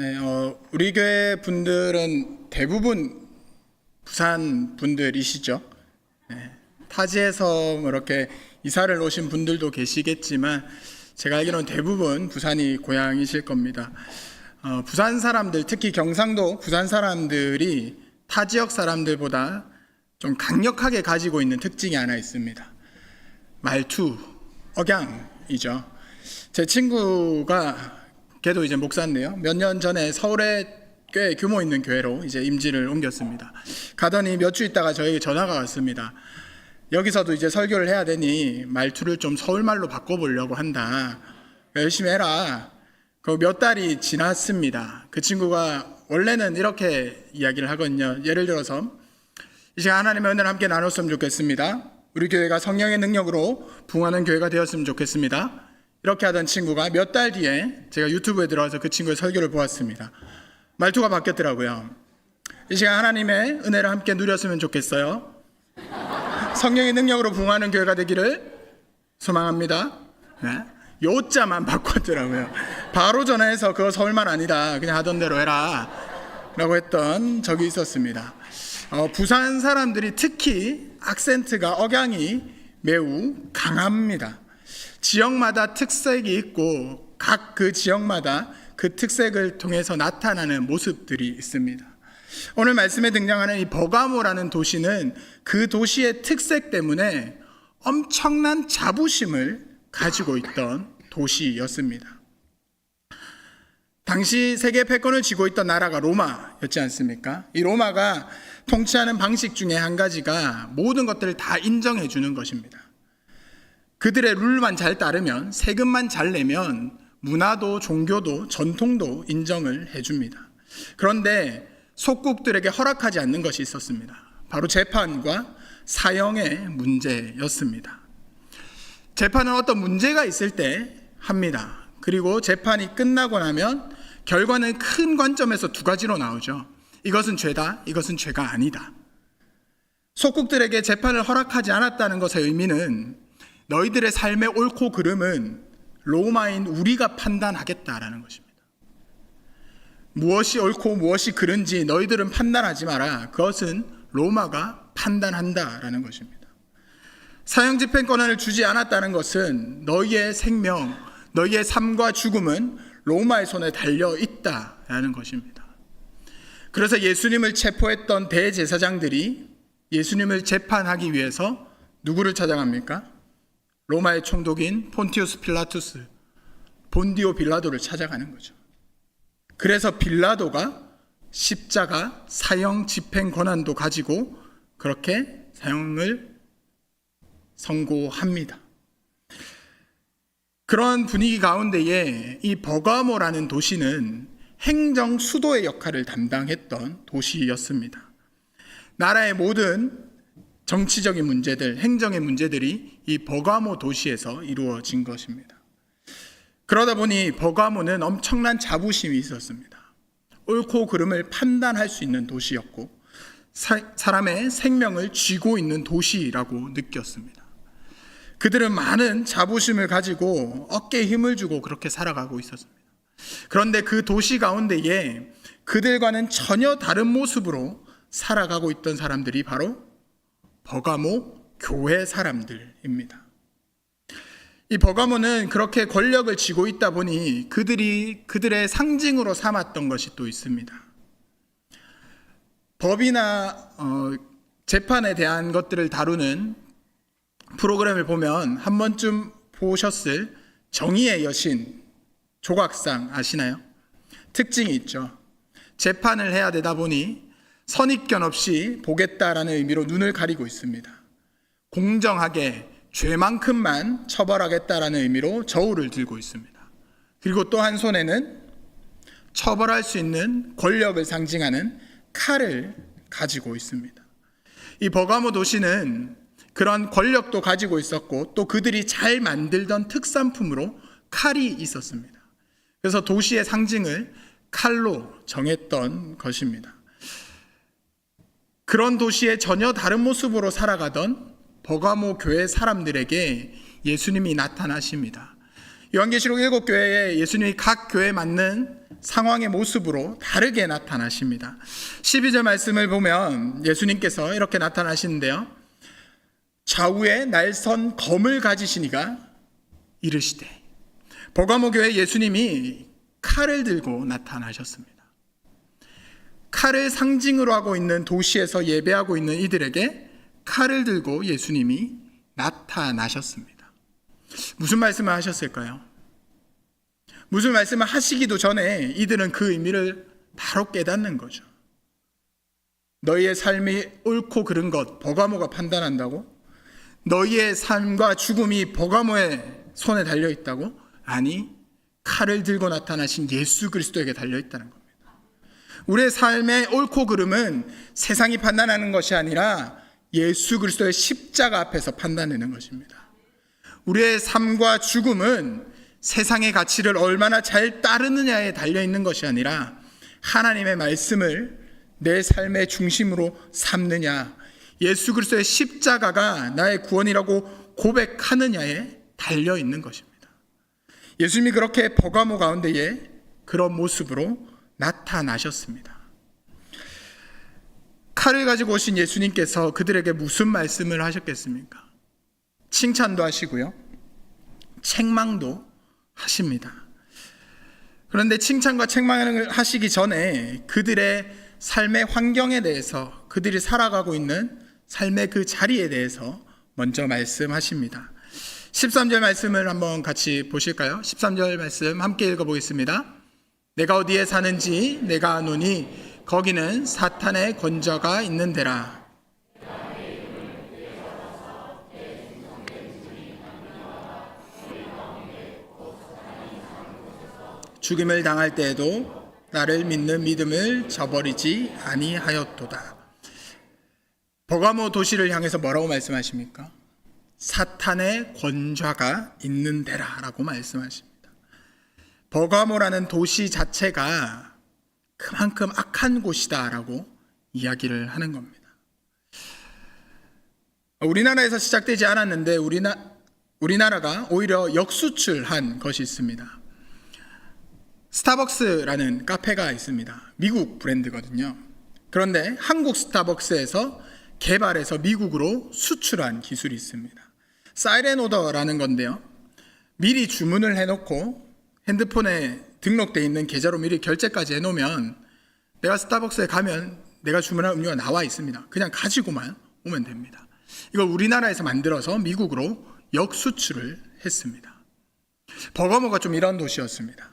네, 우리 교회 분들은 대부분 부산 분들이시죠. 네, 타지에서 이렇게 이사를 오신 분들도 계시겠지만 제가 알기로는 대부분 부산이 고향이실 겁니다. 부산 사람들, 특히 경상도 부산 사람들이 타 지역 사람들보다 좀 강력하게 가지고 있는 특징이 하나 있습니다. 말투, 억양이죠. 제 친구가 걔도 이제 목사인데요. 몇 년 전에 서울에 꽤 규모 있는 교회로 이제 임지를 옮겼습니다. 가더니 몇 주 있다가 저에게 전화가 왔습니다. 여기서도 이제 설교를 해야 되니 말투를 좀 서울말로 바꿔보려고 한다. 열심히 해라. 그 몇 달이 지났습니다. 그 친구가 원래는 이렇게 이야기를 하거든요. 예를 들어서 이 시간 하나님의 은혜를 함께 나눴으면 좋겠습니다. 우리 교회가 성령의 능력으로 부흥하는 교회가 되었으면 좋겠습니다. 이렇게 하던 친구가 몇 달 뒤에 제가 유튜브에 들어와서 그 친구의 설교를 보았습니다. 말투가 바뀌었더라고요. 이 시간 하나님의 은혜를 함께 누렸으면 좋겠어요. 성령의 능력으로 부흥하는 교회가 되기를 소망합니다. 네? 요자만 바꿨더라고요. 바로 전화해서 그거 서울말 아니다. 그냥 하던 대로 해라. 라고 했던 적이 있었습니다. 부산 사람들이 특히 악센트가 억양이 매우 강합니다. 지역마다 특색이 있고 각 그 지역마다 그 특색을 통해서 나타나는 모습들이 있습니다. 오늘 말씀에 등장하는 이 버가모라는 도시는 그 도시의 특색 때문에 엄청난 자부심을 가지고 있던 도시였습니다. 당시 세계 패권을 쥐고 있던 나라가 로마였지 않습니까? 이 로마가 통치하는 방식 중에 한 가지가 모든 것들을 다 인정해 주는 것입니다. 그들의 룰만 잘 따르면, 세금만 잘 내면 문화도 종교도 전통도 인정을 해줍니다. 그런데 속국들에게 허락하지 않는 것이 있었습니다. 바로 재판과 사형의 문제였습니다. 재판은 어떤 문제가 있을 때 합니다. 그리고 재판이 끝나고 나면 결과는 큰 관점에서 두 가지로 나오죠. 이것은 죄다, 이것은 죄가 아니다. 속국들에게 재판을 허락하지 않았다는 것의 의미는 너희들의 삶의 옳고 그름은 로마인 우리가 판단하겠다라는 것입니다. 무엇이 옳고 무엇이 그른지 너희들은 판단하지 마라. 그것은 로마가 판단한다라는 것입니다. 사형 집행권을 주지 않았다는 것은 너희의 생명, 너희의 삶과 죽음은 로마의 손에 달려 있다라는 것입니다. 그래서 예수님을 체포했던 대제사장들이 예수님을 재판하기 위해서 누구를 찾아갑니까? 로마의 총독인 폰티우스 필라투스, 본디오 빌라도를 찾아가는 거죠. 그래서 빌라도가 십자가 사형 집행 권한도 가지고 그렇게 사형을 선고합니다. 그런 분위기 가운데에 이 버가모라는 도시는 행정 수도의 역할을 담당했던 도시였습니다. 나라의 모든 정치적인 문제들, 행정의 문제들이 이 버가모 도시에서 이루어진 것입니다. 그러다 보니 버가모는 엄청난 자부심이 있었습니다. 옳고 그름을 판단할 수 있는 도시였고 사람의 생명을 쥐고 있는 도시라고 느꼈습니다. 그들은 많은 자부심을 가지고 어깨에 힘을 주고 그렇게 살아가고 있었습니다. 그런데 그 도시 가운데에 그들과는 전혀 다른 모습으로 살아가고 있던 사람들이 바로 버가모 교회 사람들입니다. 이 버가모는 그렇게 권력을 쥐고 있다 보니 그들의 상징으로 삼았던 것이 또 있습니다. 법이나 재판에 대한 것들을 다루는 프로그램을 보면 한 번쯤 보셨을 정의의 여신 조각상 아시나요? 특징이 있죠. 재판을 해야 되다 보니 선입견 없이 보겠다라는 의미로 눈을 가리고 있습니다. 공정하게 죄만큼만 처벌하겠다라는 의미로 저울을 들고 있습니다. 그리고 또 한 손에는 처벌할 수 있는 권력을 상징하는 칼을 가지고 있습니다. 이 버가모 도시는 그런 권력도 가지고 있었고 또 그들이 잘 만들던 특산품으로 칼이 있었습니다. 그래서 도시의 상징을 칼로 정했던 것입니다. 그런 도시의 전혀 다른 모습으로 살아가던 버가모 교회 사람들에게 예수님이 나타나십니다. 요한계시록 7교회에 예수님이 각 교회에 맞는 상황의 모습으로 다르게 나타나십니다. 12절 말씀을 보면 예수님께서 이렇게 나타나시는데요. 좌우에 날선 검을 가지시니가 이르시되, 버가모 교회 예수님이 칼을 들고 나타나셨습니다. 칼을 상징으로 하고 있는 도시에서 예배하고 있는 이들에게 칼을 들고 예수님이 나타나셨습니다. 무슨 말씀을 하셨을까요? 무슨 말씀을 하시기도 전에 이들은 그 의미를 바로 깨닫는 거죠. 너희의 삶이 옳고 그른 것 버가모가 판단한다고? 너희의 삶과 죽음이 버가모의 손에 달려있다고? 아니, 칼을 들고 나타나신 예수 그리스도에게 달려있다는 겁니다. 우리의 삶의 옳고 그름은 세상이 판단하는 것이 아니라 예수 그리스도의 십자가 앞에서 판단하는 것입니다. 우리의 삶과 죽음은 세상의 가치를 얼마나 잘 따르느냐에 달려있는 것이 아니라 하나님의 말씀을 내 삶의 중심으로 삼느냐, 예수 그리스도의 십자가가 나의 구원이라고 고백하느냐에 달려있는 것입니다. 예수님이 그렇게 버가모 가운데에 그런 모습으로 나타나셨습니다. 칼을 가지고 오신 예수님께서 그들에게 무슨 말씀을 하셨겠습니까? 칭찬도 하시고요, 책망도 하십니다. 그런데 칭찬과 책망을 하시기 전에 그들의 삶의 환경에 대해서, 그들이 살아가고 있는 삶의 그 자리에 대해서 먼저 말씀하십니다. 13절 말씀을 한번 같이 보실까요? 13절 말씀 함께 읽어보겠습니다. 내가 어디에 사는지 내가 아노니 거기는 사탄의 권좌가 있는 데라. 죽임을 당할 때에도 나를 믿는 믿음을 저버리지 아니하였도다. 버가모 도시를 향해서 뭐라고 말씀하십니까? 사탄의 권좌가 있는 데라 라고 말씀하십니다. 버가모라는 도시 자체가 그만큼 악한 곳이다 라고 이야기를 하는 겁니다. 우리나라에서 시작되지 않았는데 우리나라가 오히려 역수출한 것이 있습니다. 스타벅스라는 카페가 있습니다. 미국 브랜드거든요. 그런데 한국 스타벅스에서 개발해서 미국으로 수출한 기술이 있습니다. 사이렌 오더라는 건데요. 미리 주문을 해놓고 핸드폰에 등록되어 있는 계좌로 미리 결제까지 해놓으면 내가 스타벅스에 가면 내가 주문한 음료가 나와 있습니다. 그냥 가지고만 오면 됩니다. 이걸 우리나라에서 만들어서 미국으로 역수출을 했습니다. 버가모가 좀 이런 도시였습니다.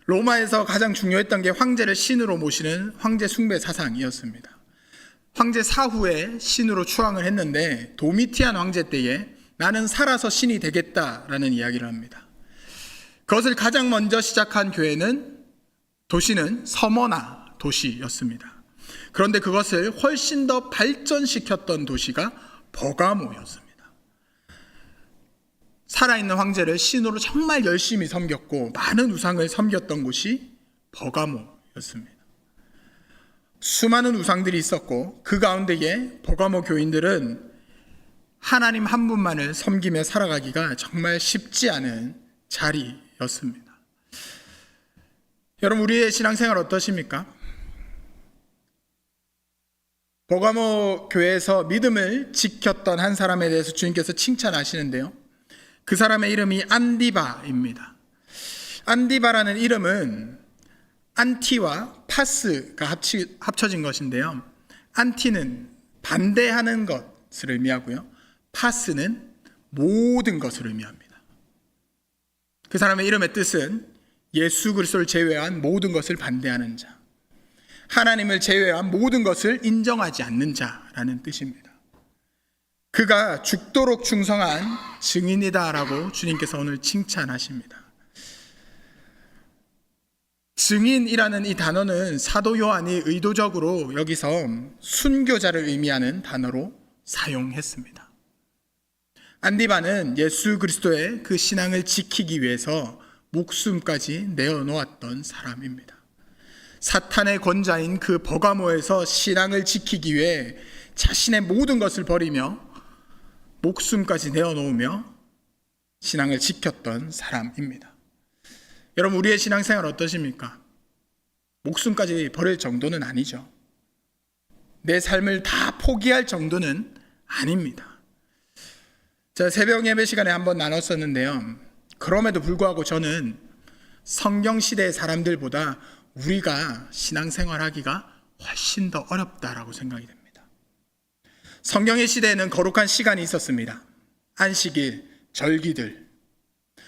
로마에서 가장 중요했던 게 황제를 신으로 모시는 황제 숭배 사상이었습니다. 황제 사후에 신으로 추앙을 했는데 도미티안 황제 때에 나는 살아서 신이 되겠다라는 이야기를 합니다. 그것을 가장 먼저 시작한 도시는 서머나 도시였습니다. 그런데 그것을 훨씬 더 발전시켰던 도시가 버가모였습니다. 살아있는 황제를 신으로 정말 열심히 섬겼고 많은 우상을 섬겼던 곳이 버가모였습니다. 수많은 우상들이 있었고 그 가운데에 버가모 교인들은 하나님 한 분만을 섬기며 살아가기가 정말 쉽지 않은 자리였습니다. 여러분, 우리의 신앙생활 어떠십니까? 버가모 교회에서 믿음을 지켰던 한 사람에 대해서 주님께서 칭찬하시는데요. 그 사람의 이름이 안디바입니다. 안디바라는 이름은 안티와 파스가 합쳐진 것인데요. 안티는 반대하는 것을 의미하고요. 파스는 모든 것을 의미합니다. 그 사람의 이름의 뜻은 예수 그리스도를 제외한 모든 것을 반대하는 자, 하나님을 제외한 모든 것을 인정하지 않는 자라는 뜻입니다. 그가 죽도록 충성한 증인이다라고 주님께서 오늘 칭찬하십니다. 증인이라는 이 단어는 사도 요한이 의도적으로 여기서 순교자를 의미하는 단어로 사용했습니다. 안디바는 예수 그리스도의 그 신앙을 지키기 위해서 목숨까지 내어놓았던 사람입니다. 사탄의 권자인 그 버가모에서 신앙을 지키기 위해 자신의 모든 것을 버리며 목숨까지 내어놓으며 신앙을 지켰던 사람입니다. 여러분, 우리의 신앙생활 어떠십니까? 목숨까지 버릴 정도는 아니죠. 내 삶을 다 포기할 정도는 아닙니다. 제가 새벽 예배 시간에 한번 나눴었는데요. 그럼에도 불구하고 저는 성경 시대의 사람들보다 우리가 신앙생활하기가 훨씬 더 어렵다라고 생각이 됩니다. 성경의 시대에는 거룩한 시간이 있었습니다. 안식일, 절기들.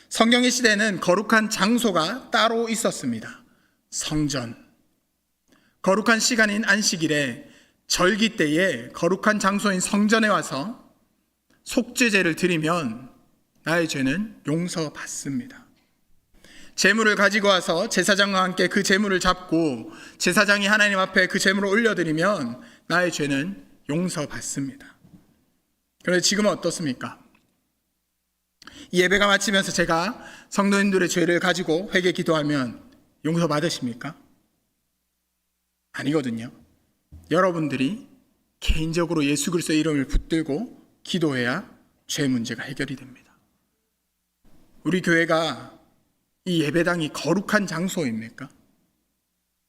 성경의 시대에는 거룩한 장소가 따로 있었습니다. 성전. 거룩한 시간인 안식일에, 절기 때에 거룩한 장소인 성전에 와서 속죄제를 드리면 나의 죄는 용서받습니다. 제물을 가지고 와서 제사장과 함께 그 제물을 잡고 제사장이 하나님 앞에 그 제물을 올려드리면 나의 죄는 용서받습니다. 그런데 지금은 어떻습니까? 이 예배가 마치면서 제가 성도님들의 죄를 가지고 회개 기도하면 용서받으십니까? 아니거든요. 여러분들이 개인적으로 예수 그리스도의 이름을 붙들고 기도해야 죄 문제가 해결이 됩니다. 우리 교회가 이 예배당이 거룩한 장소입니까?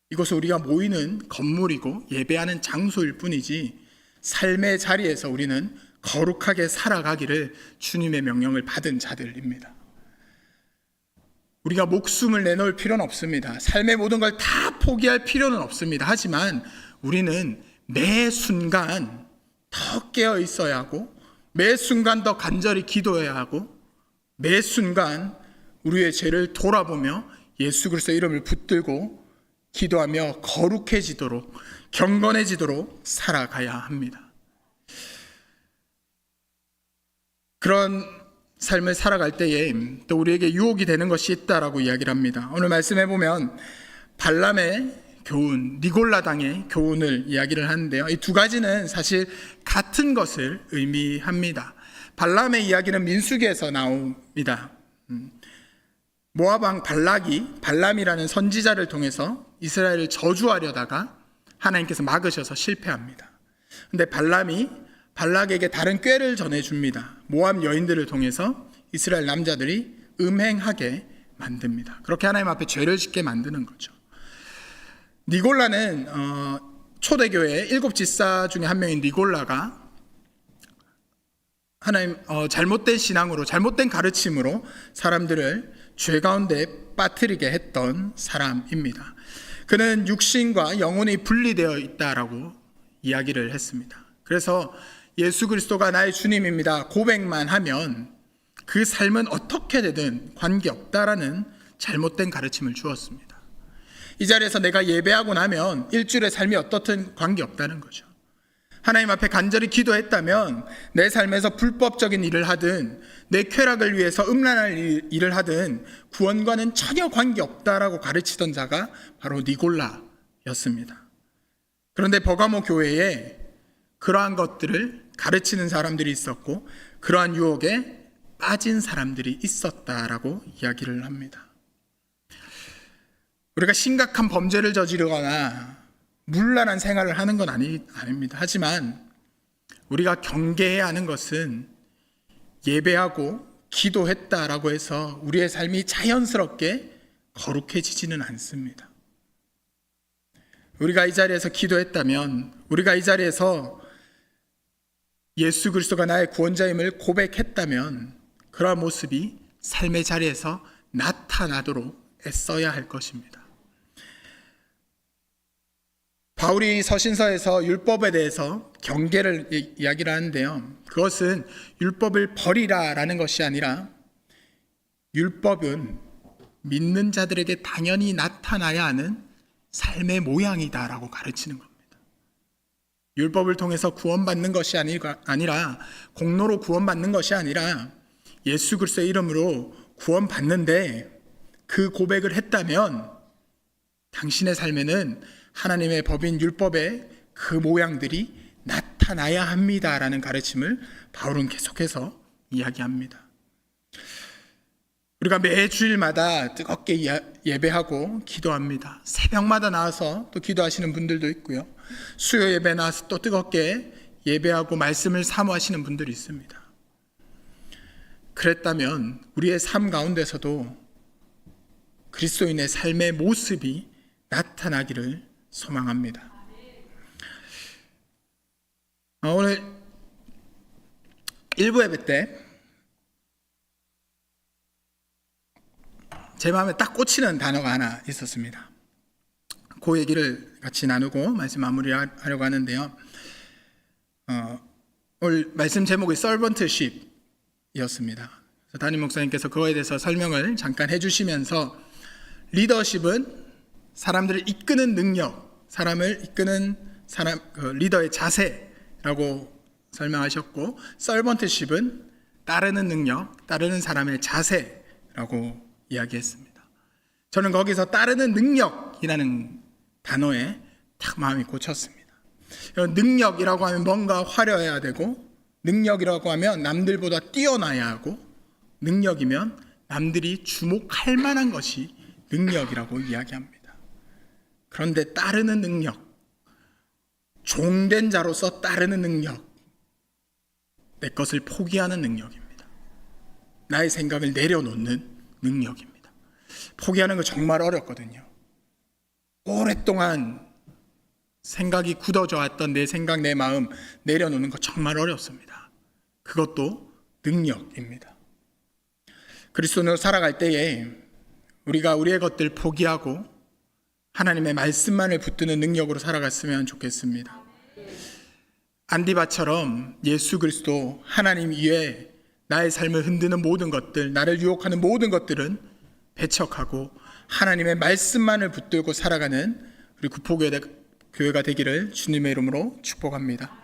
이것은 우리가 모이는 건물이고 예배하는 장소일 뿐이지 삶의 자리에서 우리는 거룩하게 살아가기를 주님의 명령을 받은 자들입니다. 우리가 목숨을 내놓을 필요는 없습니다. 삶의 모든 걸 다 포기할 필요는 없습니다. 하지만 우리는 매 순간 더 깨어 있어야 하고 매 순간 더 간절히 기도해야 하고 매 순간 우리의 죄를 돌아보며 예수 그리스도의 이름을 붙들고 기도하며 거룩해지도록 경건해지도록 살아가야 합니다. 그런 삶을 살아갈 때에 또 우리에게 유혹이 되는 것이 있다라고 이야기를 합니다. 오늘 말씀해 보면 발람의 교훈, 니골라당의 교훈을 이야기를 하는데요. 이 두 가지는 사실 같은 것을 의미합니다. 발람의 이야기는 민수기에서 나옵니다. 모압 왕 발락이 발람이라는 선지자를 통해서 이스라엘을 저주하려다가 하나님께서 막으셔서 실패합니다. 그런데 발람이 발락에게 다른 꾀를 전해줍니다. 모압 여인들을 통해서 이스라엘 남자들이 음행하게 만듭니다. 그렇게 하나님 앞에 죄를 짓게 만드는 거죠. 니골라는 초대교회의 7 집사 중에 한 명인 니골라가 하나님 잘못된 신앙으로 잘못된 가르침으로 사람들을 죄 가운데 빠뜨리게 했던 사람입니다. 그는 육신과 영혼이 분리되어 있다라고 이야기를 했습니다. 그래서 예수 그리스도가 나의 주님입니다 고백만 하면 그 삶은 어떻게 되든 관계없다라는 잘못된 가르침을 주었습니다. 이 자리에서 내가 예배하고 나면 일주일의 삶이 어떻든 관계없다는 거죠. 하나님 앞에 간절히 기도했다면 내 삶에서 불법적인 일을 하든 내 쾌락을 위해서 음란할 일을 하든 구원과는 전혀 관계없다라고 가르치던 자가 바로 니골라였습니다. 그런데 버가모 교회에 그러한 것들을 가르치는 사람들이 있었고 그러한 유혹에 빠진 사람들이 있었다라고 이야기를 합니다. 우리가 심각한 범죄를 저지르거나 문란한 생활을 하는 건 아닙니다. 하지만 우리가 경계해야 하는 것은 예배하고 기도했다라고 해서 우리의 삶이 자연스럽게 거룩해지지는 않습니다. 우리가 이 자리에서 기도했다면, 우리가 이 자리에서 예수 그리스도가 나의 구원자임을 고백했다면 그러한 모습이 삶의 자리에서 나타나도록 애써야 할 것입니다. 바울이 서신서에서 율법에 대해서 경계를 이야기를 하는데요. 그것은 율법을 버리라라는 것이 아니라 율법은 믿는 자들에게 당연히 나타나야 하는 삶의 모양이다라고 가르치는 겁니다. 율법을 통해서 구원받는 것이 아니라 공로로 구원받는 것이 아니라 예수 그리스도의 이름으로 구원받는데 그 고백을 했다면 당신의 삶에는 하나님의 법인 율법의 그 모양들이 나타나야 합니다라는 가르침을 바울은 계속해서 이야기합니다. 우리가 매 주일마다 뜨겁게 예배하고 기도합니다. 새벽마다 나와서 또 기도하시는 분들도 있고요. 수요 예배 나와서 또 뜨겁게 예배하고 말씀을 사모하시는 분들이 있습니다. 그랬다면 우리의 삶 가운데서도 그리스도인의 삶의 모습이 나타나기를 소망합니다. 오늘 일부 예배 때 제 마음에 딱 꽂히는 단어가 하나 있었습니다. 그 얘기를 같이 나누고 말씀 마무리하려고 하는데요. 오늘 말씀 제목이 servantship이었습니다. 담임 목사님께서 그거에 대해서 설명을 잠깐 해주시면서 리더십은 사람들을 이끄는 능력, 사람을 이끄는 리더의 자세라고 설명하셨고, servantship은 따르는 능력, 따르는 사람의 자세라고 이야기했습니다. 저는 거기서 따르는 능력이라는 단어에 딱 마음이 꽂혔습니다. 능력이라고 하면 뭔가 화려해야 되고, 능력이라고 하면 남들보다 뛰어나야 하고, 능력이면 남들이 주목할 만한 것이 능력이라고 이야기합니다. 그런데 따르는 능력, 종된 자로서 따르는 능력, 내 것을 포기하는 능력입니다. 나의 생각을 내려놓는 능력입니다. 포기하는 거 정말 어렵거든요. 오랫동안 생각이 굳어져 왔던 내 생각, 내 마음 내려놓는 거 정말 어렵습니다. 그것도 능력입니다. 그리스도인으로 살아갈 때에 우리가 우리의 것들 포기하고 하나님의 말씀만을 붙드는 능력으로 살아갔으면 좋겠습니다. 안디바처럼 예수 그리스도 하나님 위에 나의 삶을 흔드는 모든 것들, 나를 유혹하는 모든 것들은 배척하고 하나님의 말씀만을 붙들고 살아가는 우리 구포교회가 되기를 주님의 이름으로 축복합니다.